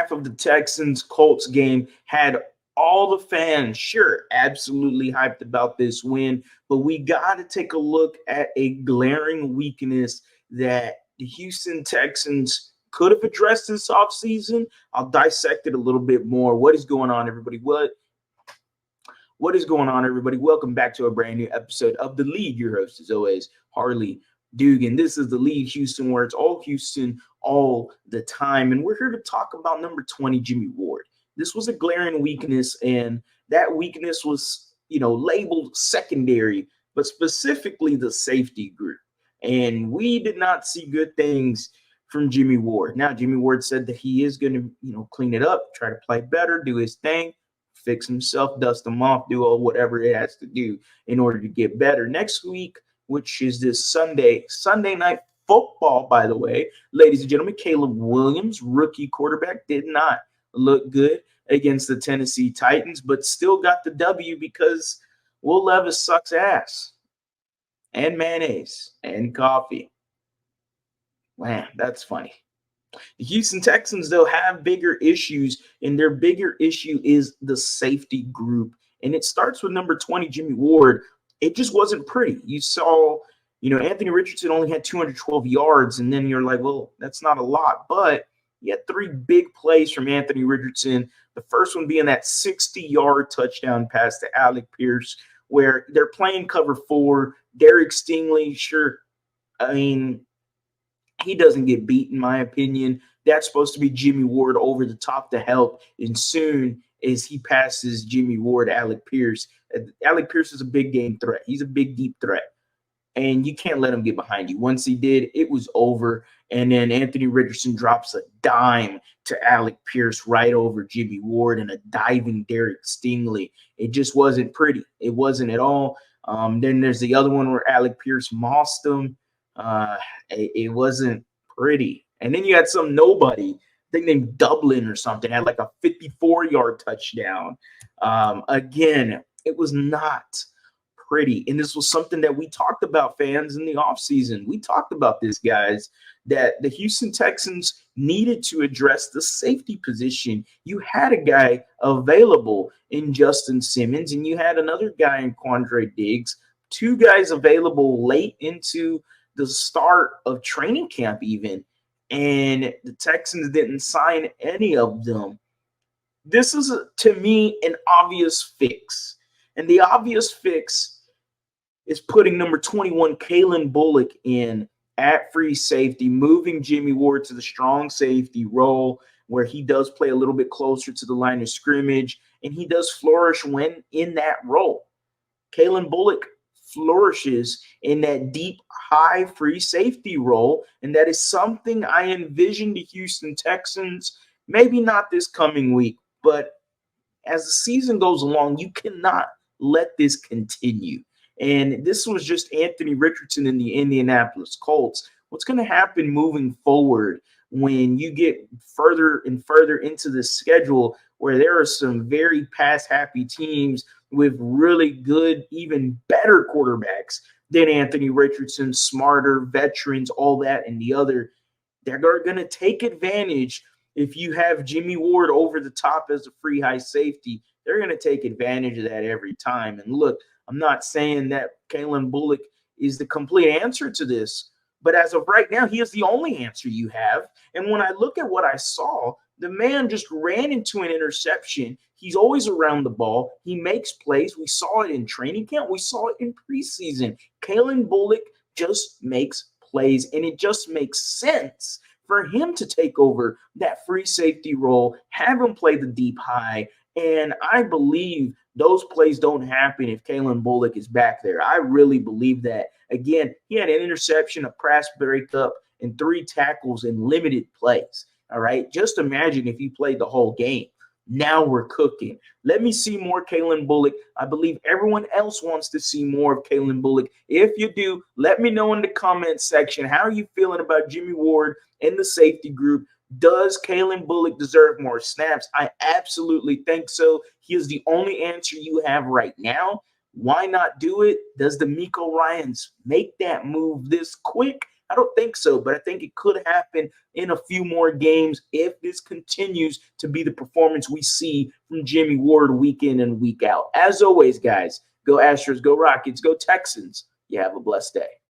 half of the Texans-Colts game had all the fans, sure, absolutely hyped about this win, but we got to take a look at a glaring weakness that the Houston Texans could have addressed this offseason. I'll dissect it a little bit more. What is going on, everybody? What is going on, everybody? Welcome back to a brand new episode of The Lead. Your host, as always, Harley Dugan. This is The Lead Houston, where it's all Houston all the time. And we're here to talk about number 20, Jimmy Ward. This was a glaring weakness, and that weakness was, labeled secondary, but specifically the safety group. And we did not see good things from Jimmy Ward. Now, Jimmy Ward said that he is going to, clean it up, try to play better, do his thing, fix himself, dust him off, do all whatever it has to do in order to get better. Next week, which is this Sunday night football, by the way, ladies and gentlemen, Caleb Williams, rookie quarterback, did not look good against the Tennessee Titans, but still got the W because Will Levis sucks ass and mayonnaise and coffee. Man, that's funny. The Houston Texans, though, have bigger issues, and their bigger issue is the safety group. And it starts with number 20, Jimmy Ward. It just wasn't pretty. You saw, Anthony Richardson only had 212 yards, and then you're like, well, that's not a lot. But he had three big plays from Anthony Richardson, the first one being that 60-yard touchdown pass to Alec Pierce, where they're playing cover 4. Derek Stingley, sure, he doesn't get beat, in my opinion. That's supposed to be Jimmy Ward over the top to help. And soon as he passes Jimmy Ward, Alec Pierce is a big game threat. He's a big, deep threat. And you can't let him get behind you. Once he did, it was over. And then Anthony Richardson drops a dime to Alec Pierce right over Jimmy Ward and a diving Derek Stingley. It just wasn't pretty. It wasn't at all. Then there's the other one where Alec Pierce mossed him. It wasn't pretty. And then you had some nobody, I think named Dublin or something, had like a 54-yard touchdown. Again, it was not pretty. And this was something that we talked about, fans, in the offseason. We talked about this, guys, that the Houston Texans needed to address the safety position. You had a guy available in Justin Simmons, and you had another guy in Quandre Diggs, two guys available late into the start of training camp even, and the Texans didn't sign any of them. This is, to me, an obvious fix. And the obvious fix is putting number 21, Kalen Bullock, in at free safety, moving Jimmy Ward to the strong safety role where he does play a little bit closer to the line of scrimmage, and he does flourish when in that role. Kalen Bullock flourishes in that deep, high free safety role, and that is something I envision the Houston Texans, maybe not this coming week, but as the season goes along, you cannot let this continue. And this was just Anthony Richardson in the Indianapolis Colts. What's going to happen moving forward when you get further and further into the schedule where there are some very pass-happy teams with really good, even better quarterbacks than Anthony Richardson, smarter veterans, all that and the other. They're going to take advantage. If you have Jimmy Ward over the top as a free high safety, they're going to take advantage of that every time. And look, I'm not saying that Kalen Bullock is the complete answer to this, but as of right now, he is the only answer you have. And when I look at what I saw, the man just ran into an interception. He's always around the ball. He makes plays. We saw it in training camp. We saw it in preseason. Kalen Bullock just makes plays, and it just makes sense for him to take over that free safety role, have him play the deep high, and I believe those plays don't happen if Kalen Bullock is back there. I really believe that. Again, he had an interception, a pass breakup, and 3 tackles in limited plays. All right, just imagine if he played the whole game. Now we're cooking. Let me see more Kalen Bullock. I believe everyone else wants to see more of Kalen Bullock. If you do, let me know in the comment section. How are you feeling about Jimmy Ward in the safety group? Does Kalen Bullock deserve more snaps? I absolutely think so. He is the only answer you have right now. Why not do it? Does the Miko Ryans make that move this quick? I don't think so, but I think it could happen in a few more games if this continues to be the performance we see from Jimmy Ward week in and week out. As always, guys, go Astros, go Rockets, go Texans. You have a blessed day.